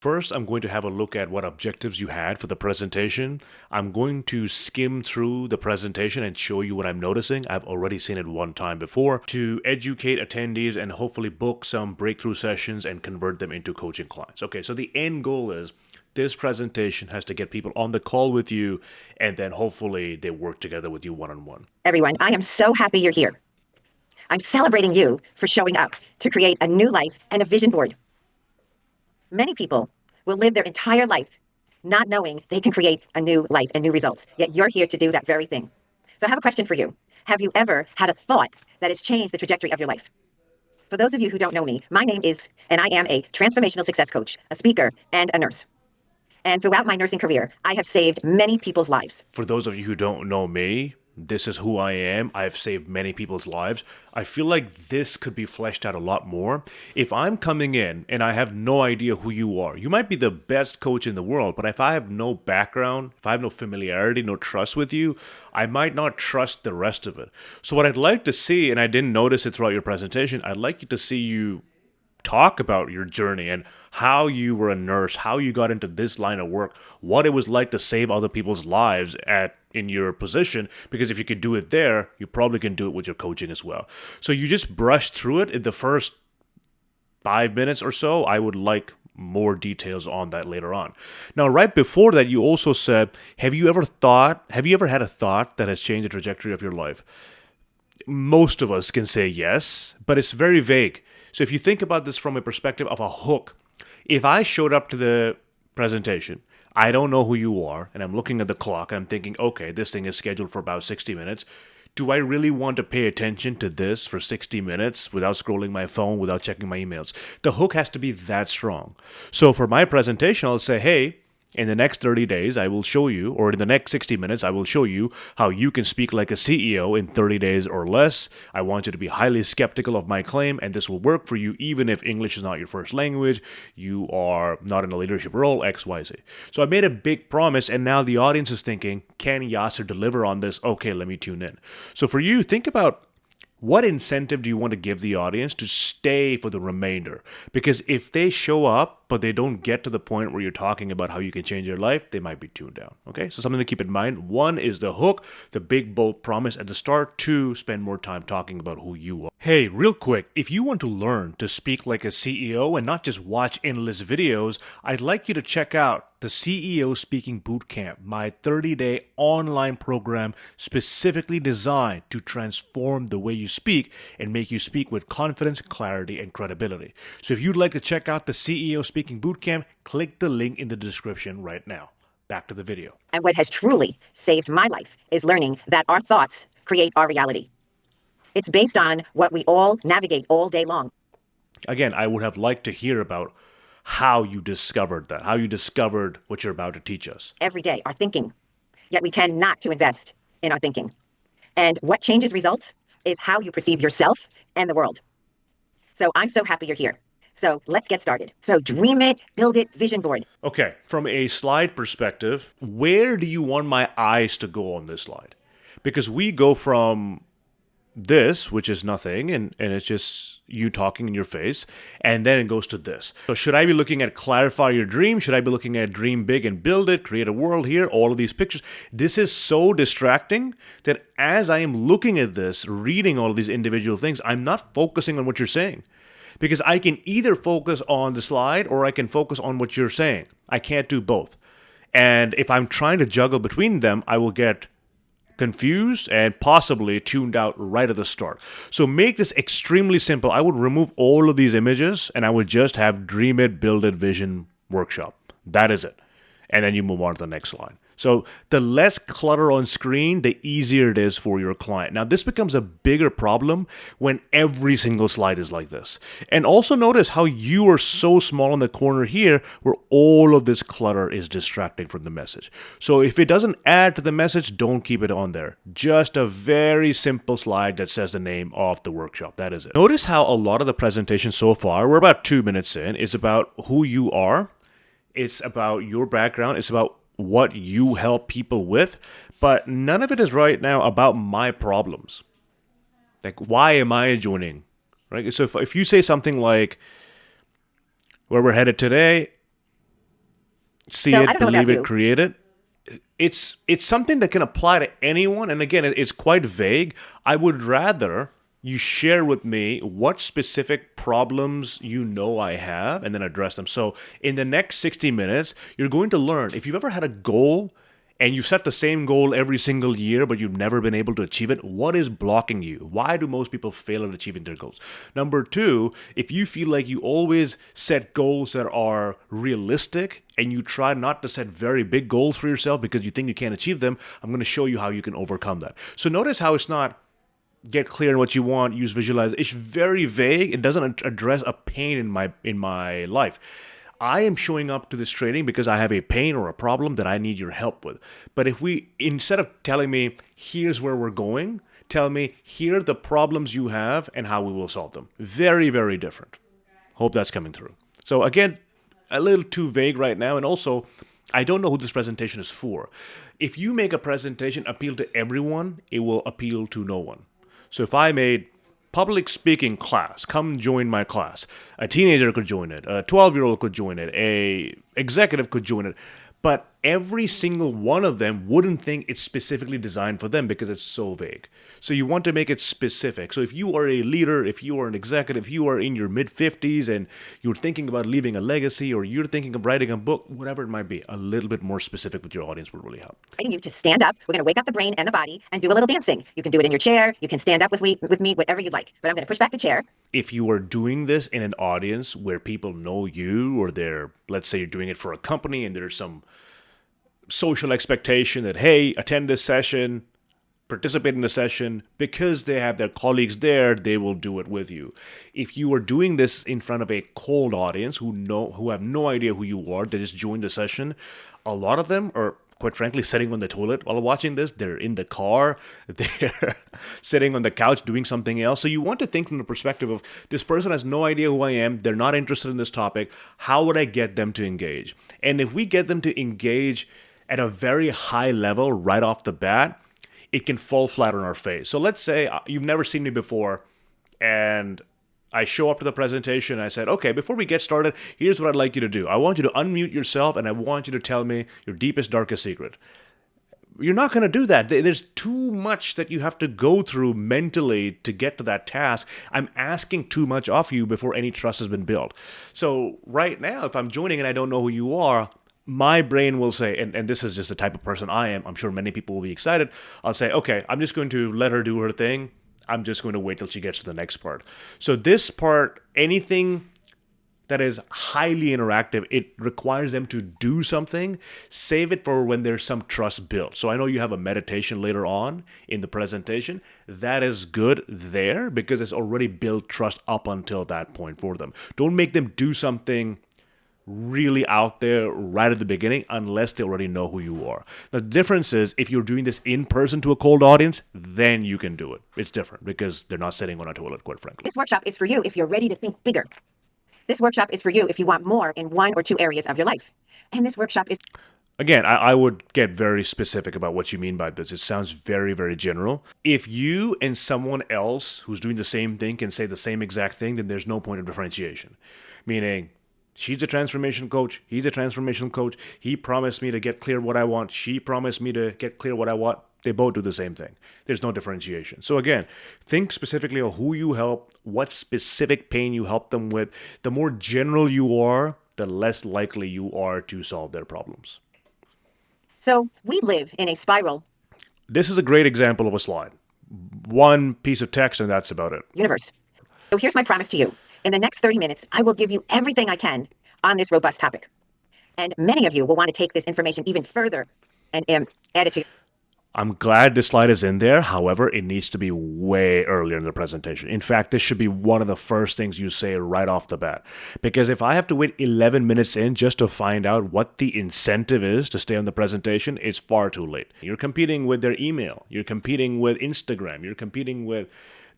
First, I'm going to have a look at what objectives you had for the presentation. I'm going to skim through the presentation and show you what I'm noticing. I've already seen it one time before to educate attendees and hopefully book some breakthrough sessions and convert them into coaching clients. Okay, so the end goal is this presentation has to get people on the call with you, and then hopefully they work together with you one-on-one. Everyone, I am so happy you're here. I'm celebrating you for showing up to create a new life and a vision board. Many people will live their entire life not knowing they can create a new life and new results, yet you're here to do that very thing. So I have a question for you. Have you ever had a thought that has changed the trajectory of your life? For those of you who don't know me, my name is, and I am a transformational success coach, a speaker, and a nurse. And throughout my nursing career, I have saved many people's lives. For those of you who don't know me, this is who I am. I've saved many people's lives. I feel like this could be fleshed out a lot more. If I'm coming in and I have no idea who you are, you might be the best coach in the world, but if I have no background, if I have no familiarity, no trust with you, I might not trust the rest of it. So what I'd like to see, and I didn't notice it throughout your presentation, I'd like you to see you talk about your journey and how you were a nurse, how you got into this line of work, what it was like to save other people's lives in your position, because if you could do it there, you probably can do it with your coaching as well. So you just brushed through it in the first 5 minutes or so. I would like more details on that later on. Now, right before that, you also said, have you ever had a thought that has changed the trajectory of your life? Most of us can say yes, but it's very vague. So if you think about this from a perspective of a hook, if I showed up to the presentation, I don't know who you are, and I'm looking at the clock, and I'm thinking, okay, this thing is scheduled for about 60 minutes. Do I really want to pay attention to this for 60 minutes without scrolling my phone, without checking my emails? The hook has to be that strong. So for my presentation, I'll say, hey, in the next 30 days, I will show you, or in the next 60 minutes, I will show you how you can speak like a CEO in 30 days or less. I want you to be highly skeptical of my claim, and this will work for you even if English is not your first language, you are not in a leadership role, XYZ. So I made a big promise, and now the audience is thinking, can Yasir deliver on this? Okay, let me tune in. So for you, think about what incentive do you want to give the audience to stay for the remainder? Because if they show up, but they don't get to the point where you're talking about how you can change your life, they might be tuned out. Okay, so something to keep in mind. 1 is the hook, the big, bold promise at the start. 2, spend more time talking about who you are. Hey, real quick, if you want to learn to speak like a CEO and not just watch endless videos, I'd like you to check out the CEO Speaking Bootcamp, my 30-day online program specifically designed to transform the way you speak and make you speak with confidence, clarity, and credibility. So if you'd like to check out the CEO Speaking Bootcamp, click the link in the description right now. Back to the video. And what has truly saved my life is learning that our thoughts create our reality. It's based on what we all navigate all day long. Again, I would have liked to hear about how you discovered that, how you discovered what you're about to teach us. Every day, our thinking. Yet we tend not to invest in our thinking. And what changes results is how you perceive yourself and the world. So I'm so happy you're here. So let's get started. So dream it, build it, vision board. Okay, from a slide perspective, where do you want my eyes to go on this slide? Because we go from this, which is nothing, and it's just you talking in your face, and then it goes to this. So should I be looking at clarify your dream? Should I be looking at dream big and build it, create a world here, all of these pictures? This is so distracting that as I am looking at this, reading all of these individual things, I'm not focusing on what you're saying. Because I can either focus on the slide or I can focus on what you're saying. I can't do both. And if I'm trying to juggle between them, I will get confused and possibly tuned out right at the start. So make this extremely simple. I would remove all of these images and I would just have dream it, build it, vision workshop. That is it. And then you move on to the next slide. So the less clutter on screen, the easier it is for your client. Now, this becomes a bigger problem when every single slide is like this. And also notice how you are so small in the corner here where all of this clutter is distracting from the message. So if it doesn't add to the message, don't keep it on there. Just a very simple slide that says the name of the workshop. That is it. Notice how a lot of the presentation so far, we're about 2 minutes in, is about who you are. It's about your background. It's about what you help people with, but none of it is right now about my problems. Like, why am I joining? Right? So if you say something like, where we're headed today, See So I it, don't know believe about it, you. create it. It's something that can apply to anyone, and again, it's quite vague. I would rather you share with me what specific problems you know I have and then address them. So in the next 60 minutes, you're going to learn. If you've ever had a goal and you've set the same goal every single year, but you've never been able to achieve it, what is blocking you? Why do most people fail at achieving their goals? Number two, if you feel like you always set goals that are realistic and you try not to set very big goals for yourself because you think you can't achieve them, I'm going to show you how you can overcome that. So notice how it's not get clear on what you want, use visualize. It's very vague. It doesn't address a pain in my life. I am showing up to this training because I have a pain or a problem that I need your help with. But if we, instead of telling me, here's where we're going, tell me, here are the problems you have and how we will solve them. Very, very different. Hope that's coming through. So again, a little too vague right now. And also, I don't know who this presentation is for. If you make a presentation appeal to everyone, it will appeal to no one. So if I made public speaking class, come join my class. A teenager could join it, a 12-year-old could join it, a executive could join it. But every single one of them wouldn't think it's specifically designed for them because it's so vague. So you want to make it specific. So if you are a leader, if you are an executive, if you are in your mid-50s and you're thinking about leaving a legacy or you're thinking of writing a book, whatever it might be, a little bit more specific with your audience would really help. Inviting you to stand up. We're going to wake up the brain and the body and do a little dancing. You can do it in your chair. You can stand up with me, whatever you'd like. But I'm going to push back the chair. If you are doing this in an audience where people know you or they're, let's say you're doing it for a company and there's some social expectation that, hey, attend this session, participate in the session, because they have their colleagues there, they will do it with you. If you are doing this in front of a cold audience who have no idea who you are, they just joined the session, a lot of them are quite frankly sitting on the toilet while watching this. They're in the car, they're sitting on the couch doing something else. So you want to think from the perspective of this person has no idea who I am, they're not interested in this topic, how would I get them to engage? And if we get them to engage at a very high level right off the bat, it can fall flat on our face. So let's say you've never seen me before and I show up to the presentation and I said, okay, before we get started, here's what I'd like you to do. I want you to unmute yourself and I want you to tell me your deepest, darkest secret. You're not going to do that. There's too much that you have to go through mentally to get to that task. I'm asking too much of you before any trust has been built. So right now, if I'm joining and I don't know who you are, my brain will say, and this is just the type of person I am, I'm sure many people will be excited. I'll say, okay, I'm just going to let her do her thing. I'm just going to wait till she gets to the next part. So this part, anything that is highly interactive, it requires them to do something. Save it for when there's some trust built. So I know you have a meditation later on in the presentation. That is good there because it's already built trust up until that point for them. Don't make them do something really out there right at the beginning unless they already know who you are. The difference is if you're doing this in person to a cold audience, then you can do it. It's different because they're not sitting on a toilet, quite frankly. This workshop is for you if you're ready to think bigger. This workshop is for you if you want more in one or two areas of your life. And this workshop is... Again, I would get very specific about what you mean by this. It sounds very, very general. If you and someone else who's doing the same thing can say the same exact thing, then there's no point of differentiation. Meaning, she's a transformation coach. He's a transformation coach. He promised me to get clear what I want. She promised me to get clear what I want. They both do the same thing. There's no differentiation. So again, think specifically of who you help, what specific pain you help them with. The more general you are, the less likely you are to solve their problems. So we live in a spiral. This is a great example of a slide. One piece of text and that's about it. Universe. So here's my promise to you. In the next 30 minutes, I will give you everything I can on this robust topic. And many of you will want to take this information even further and add it to... I'm glad this slide is in there. However, it needs to be way earlier in the presentation. In fact, this should be one of the first things you say right off the bat. Because if I have to wait 11 minutes in just to find out what the incentive is to stay on the presentation, it's far too late. You're competing with their email. You're competing with Instagram. You're competing with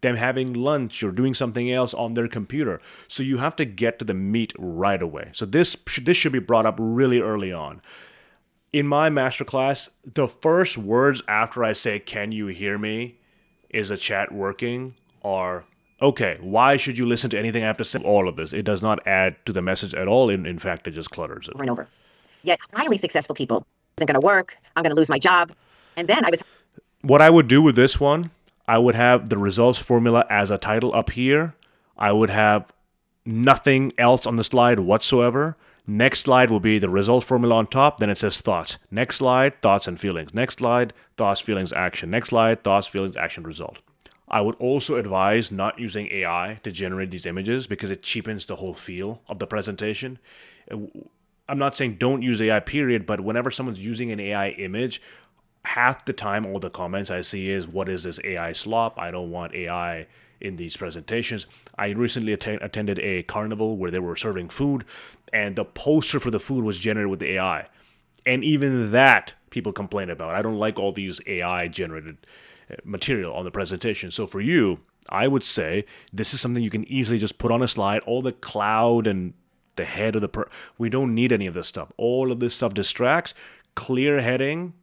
them having lunch or doing something else on their computer. So you have to get to the meat right away. So this should be brought up really early on. In my masterclass, the first words after I say, "Can you hear me?" is a chat working, or, "Okay, why should you listen to anything I have to say?" All of this. It does not add to the message at all. In fact, it just clutters it. Over and over. Yet highly successful people isn't going to work. I'm going to lose my job. And then I was What I would do with this one, I would have the results formula as a title up here. I would have nothing else on the slide whatsoever. Next slide will be the results formula on top. Then it says thoughts. Next slide, thoughts and feelings. Next slide, thoughts, feelings, action. Next slide, thoughts, feelings, action, result. I would also advise not using AI to generate these images because it cheapens the whole feel of the presentation. I'm not saying don't use AI, period, but whenever someone's using an AI image, half the time all the comments I see is, what is this AI slop? I don't want AI in these presentations. I recently attended a carnival where they were serving food, and the poster for the food was generated with the AI. And even that people complain about. I don't like all these AI generated material on the presentation. So for you, I would say this is something you can easily just put on a slide. All the cloud and the head of we don't need any of this stuff. All of this stuff distracts. Clear heading,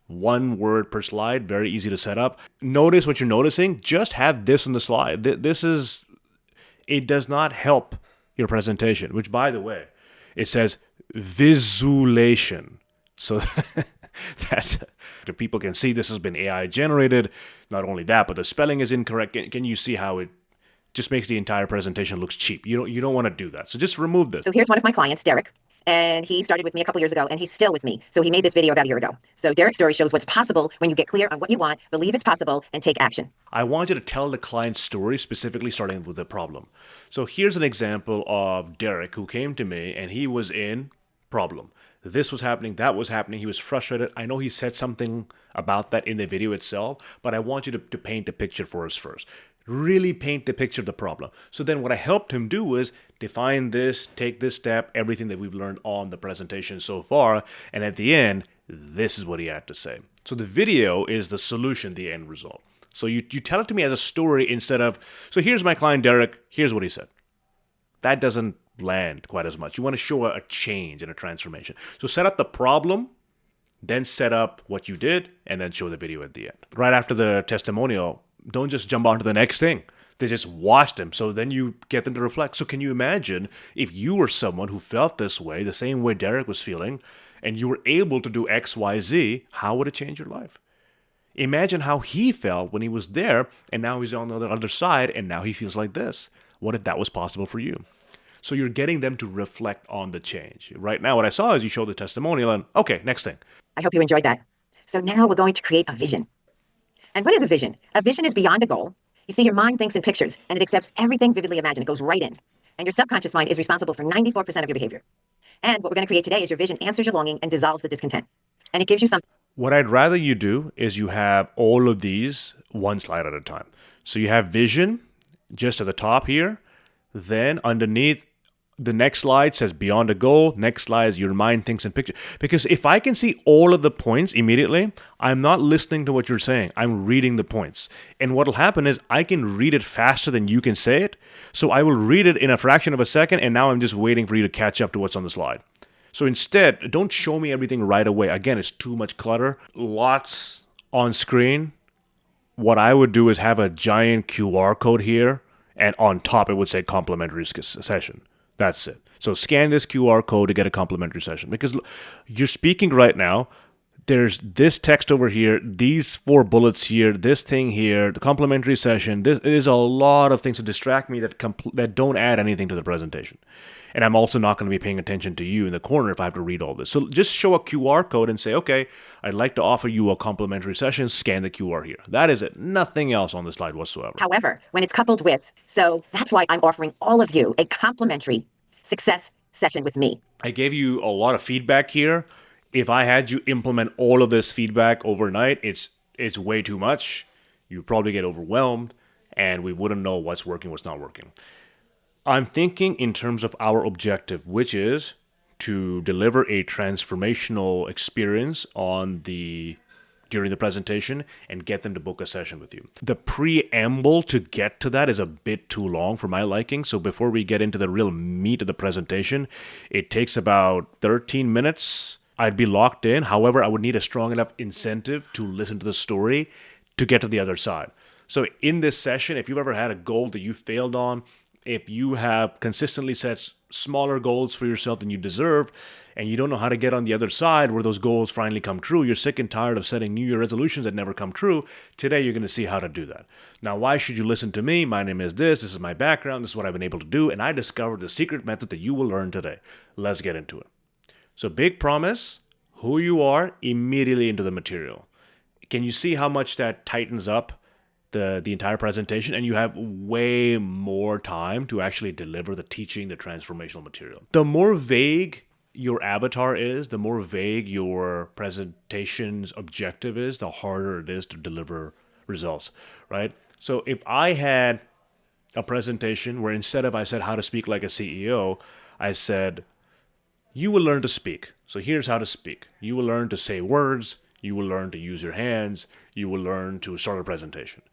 one word per slide, very easy to set up. Notice what you're noticing. Just have this on the slide. It does not help your presentation, which, by the way, it says visualization. So that's, if people can see this has been AI generated. Not only that, but the spelling is incorrect. Can you see how it just makes the entire presentation looks cheap? You don't want to do that. So just remove this. So here's one of my clients, Derek. And he started with me a couple years ago, and he's still with me. So he made this video about a year ago. So Derek's story shows what's possible when you get clear on what you want, believe it's possible, and take action. I want you to tell the client's story, specifically starting with the problem. So here's an example of Derek who came to me, and he was in problem. This was happening, that was happening. He was frustrated. I know he said something about that in the video itself, but I want you to paint a picture for us first. Really paint the picture of the problem. So then what I helped him do was define this, take this step, everything that we've learned on the presentation so far, and at the end, this is what he had to say. So the video is the solution, the end result. So you tell it to me as a story instead of, so here's my client Derek, here's what he said. That doesn't land quite as much. You want to show a change and a transformation. So set up the problem, then set up what you did, and then show the video at the end. Right after the testimonial, don't just jump on to the next thing. They just watch them. So then you get them to reflect. So can you imagine if you were someone who felt this way, the same way Derek was feeling, and you were able to do X, Y, Z, how would it change your life? Imagine how he felt when he was there, and now he's on the other side, and now he feels like this. What if that was possible for you? So you're getting them to reflect on the change. Right now, what I saw is you show the testimonial, and okay, next thing. I hope you enjoyed that. So now we're going to create a vision. And what is a vision? A vision is beyond a goal. You see, your mind thinks in pictures, and it accepts everything vividly imagined. It goes right in. And your subconscious mind is responsible for 94% of your behavior. And what we're going to create today is your vision answers your longing and dissolves the discontent. And it gives you something. What I'd rather you do is you have all of these one slide at a time. So you have vision just at the top here. Then underneath, the next slide says beyond a goal. Next slide is your mind thinks in picture. Because if I can see all of the points immediately, I'm not listening to what you're saying. I'm reading the points. And what will happen is I can read it faster than you can say it. So I will read it in a fraction of a second, and now I'm just waiting for you to catch up to what's on the slide. So instead, don't show me everything right away. Again, it's too much clutter. Lots on screen. What I would do is have a giant QR code here, and on top it would say complimentary session. That's it. So scan this QR code to get a complimentary session. Because you're speaking right now, there's this text over here, these 4 bullets here, this thing here, the complimentary session. This is a lot of things to distract me that don't add anything to the presentation. And I'm also not going to be paying attention to you in the corner if I have to read all this. So just show a QR code and say, okay, I'd like to offer you a complimentary session. Scan the QR here. That is it. Nothing else on the slide whatsoever. However, when it's coupled with, so that's why I'm offering all of you a complimentary success session with me. I gave you a lot of feedback here. If I had you implement all of this feedback overnight, it's way too much. You'd probably get overwhelmed, and we wouldn't know what's working, what's not working. I'm thinking in terms of our objective, which is to deliver a transformational experience during the presentation and get them to book a session with you. The preamble to get to that is a bit too long for my liking. So before we get into the real meat of the presentation, it takes about 13 minutes. I'd be locked in. However, I would need a strong enough incentive to listen to the story to get to the other side. So in this session, if you've ever had a goal that you failed on, if you have consistently set smaller goals for yourself than you deserve, and you don't know how to get on the other side where those goals finally come true. You're sick and tired of setting New Year resolutions that never come true. Today, you're going to see how to do that. Now, why should you listen to me? My name is this is my background, this is what I've been able to do, and I discovered the secret method that you will learn today. Let's get into it. So, big promise, who you are, immediately into the material. Can you see how much that tightens up the entire presentation? And you have way more time to actually deliver the teaching, the transformational material. The more vague your avatar is, the more vague your presentation's objective is, the harder it is to deliver results, right? So if I had a presentation where instead of I said how to speak like a CEO, I said, you will learn to speak. So here's how to speak. You will learn to say words. You will learn to use your hands. You will learn to start a presentation.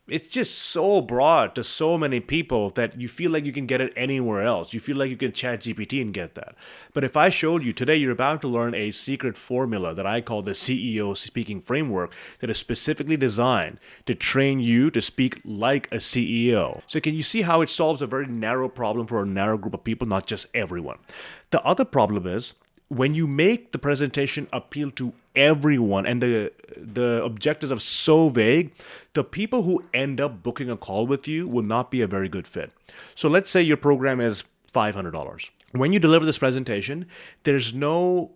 It's just so broad to so many people that you feel like you can get it anywhere else. You feel like you can chat GPT and get that. But if I showed you today, you're about to learn a secret formula that I call the CEO Speaking Framework that is specifically designed to train you to speak like a CEO. So can you see how it solves a very narrow problem for a narrow group of people, not just everyone? The other problem is when you make the presentation appeal to everyone and the objectives are so vague, the people who end up booking a call with you will not be a very good fit. So let's say your program is $500. When you deliver this presentation, there's no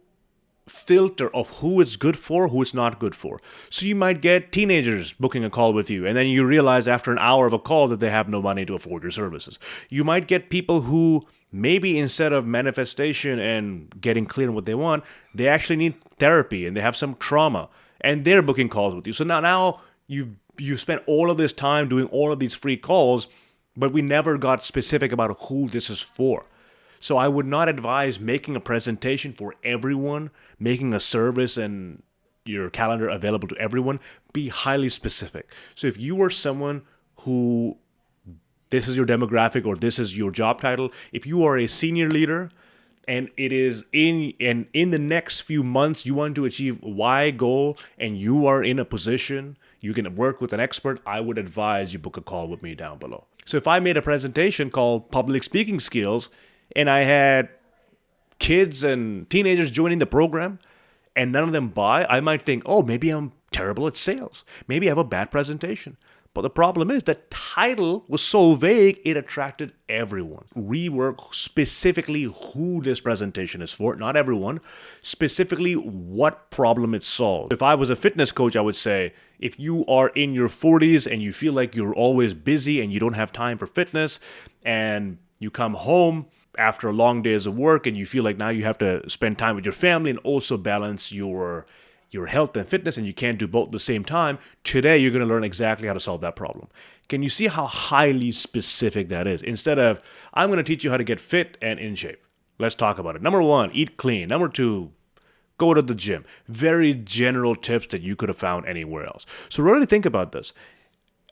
filter of who it's good for, who it's not good for. So you might get teenagers booking a call with you, and then you realize after an hour of a call that they have no money to afford your services. You might get people who maybe instead of manifestation and getting clear on what they want, they actually need therapy and they have some trauma and they're booking calls with you. So now you spent all of this time doing all of these free calls, but we never got specific about who this is for. So I would not advise making a presentation for everyone, making a service and your calendar available to everyone. Be highly specific. So if you are someone who this is your demographic or this is your job title, if you are a senior leader and it is in the next few months you want to achieve Y goal and you are in a position you can work with an expert, I would advise you book a call with me down below. So if I made a presentation called Public Speaking Skills and I had kids and teenagers joining the program and none of them buy, I might think, oh, maybe I'm terrible at sales. Maybe I have a bad presentation. But the problem is the title was so vague, it attracted everyone. Rework specifically who this presentation is for, not everyone, specifically what problem it solves. If I was a fitness coach, I would say, if you are in your 40s and you feel like you're always busy and you don't have time for fitness, and you come home after a long days of work and you feel like now you have to spend time with your family and also balance your health and fitness, and you can't do both at the same time, today you're going to learn exactly how to solve that problem. Can you see how highly specific that is? Instead of, I'm going to teach you how to get fit and in shape. Let's talk about it. Number 1, eat clean. Number 2, go to the gym. Very general tips that you could have found anywhere else. So really think about this.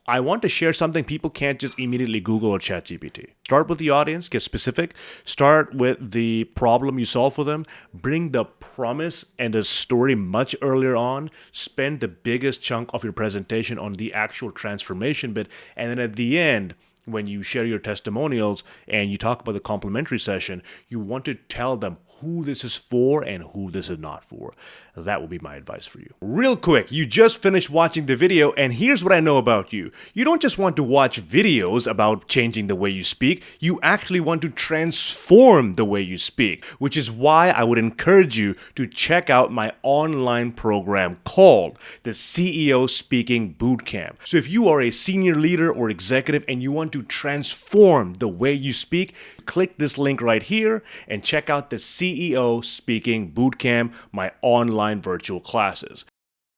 I want to share something people can't just immediately Google or chat GPT. Start with the audience, get specific. Start with the problem you solve for them. Bring the promise and the story much earlier on. Spend the biggest chunk of your presentation on the actual transformation bit. And then at the end, when you share your testimonials and you talk about the complimentary session, you want to tell them who this is for and who this is not for. That will be my advice for you. Real quick, you just finished watching the video, and here's what I know about you. You don't just want to watch videos about changing the way you speak, you actually want to transform the way you speak, which is why I would encourage you to check out my online program called the CEO Speaking Bootcamp. So if you are a senior leader or executive and you want to transform the way you speak, click this link right here and check out the CEO Speaking Bootcamp, my online virtual classes.